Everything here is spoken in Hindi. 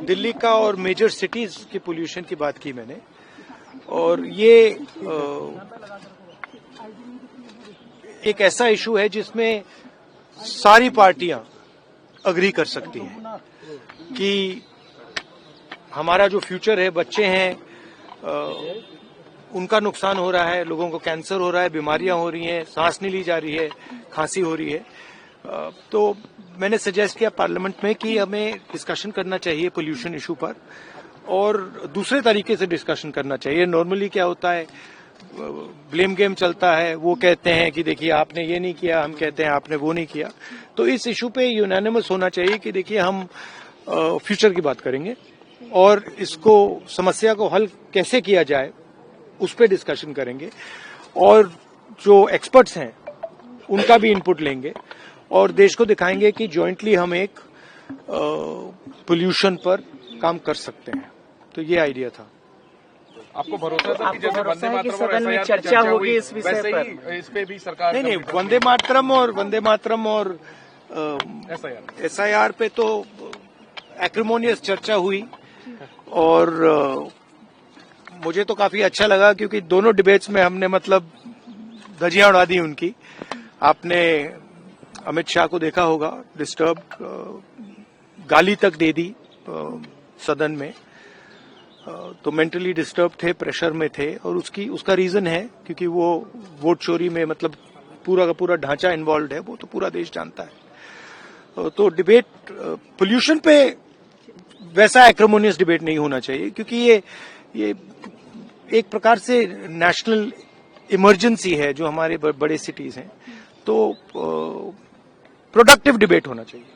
दिल्ली का और मेजर सिटीज के पोल्यूशन की बात की मैंने, और ये एक ऐसा इशू है जिसमें सारी पार्टियां अग्री कर सकती हैं कि हमारा जो फ्यूचर है, बच्चे हैं, उनका नुकसान हो रहा है, लोगों को कैंसर हो रहा है, बीमारियां हो रही हैं, सांस नहीं ली जा रही है, खांसी हो रही है। तो मैंने सजेस्ट किया पार्लियामेंट में कि हमें डिस्कशन करना चाहिए पोल्यूशन इशू पर, और दूसरे तरीके से डिस्कशन करना चाहिए। नॉर्मली क्या होता है, ब्लेम गेम चलता है, वो कहते हैं कि देखिए आपने ये नहीं किया, हम कहते हैं आपने वो नहीं किया। तो इस इशू पे यूनानिमस होना चाहिए कि देखिए हम फ्यूचर की बात करेंगे और इसको, समस्या को हल कैसे किया जाए उस पर डिस्कशन करेंगे, और जो एक्सपर्ट्स हैं उनका भी इनपुट लेंगे और देश को दिखाएंगे कि जॉइंटली हम एक पोल्यूशन पर काम कर सकते हैं। तो ये आइडिया था। आपको भरोसा था कि जैसे वंदे मातरम सदन में चर्चा होगी इस विषय पर? इस पे भी सरकार नहीं, वंदे मातरम और SIR पे तो एक्रिमोनियस चर्चा हुई, और मुझे तो काफी अच्छा लगा क्योंकि दोनों डिबेट्स में हमने मतलब धजियां उड़ा दी उनकी। आपने अमित शाह को देखा होगा, डिस्टर्ब, गाली तक दे दी सदन में, तो मेंटली डिस्टर्ब थे, प्रेशर में थे, और उसका रीजन है क्योंकि वो वोट चोरी में मतलब पूरा का पूरा ढांचा इन्वॉल्व है, वो तो पूरा देश जानता है। तो डिबेट पोल्यूशन पे वैसा एक्रिमोनियस डिबेट नहीं होना चाहिए, क्योंकि ये एक प्रकार से नेशनल इमरजेंसी है जो हमारे बड़े सिटीज हैं। तो प्रोडक्टिव डिबेट होना चाहिए।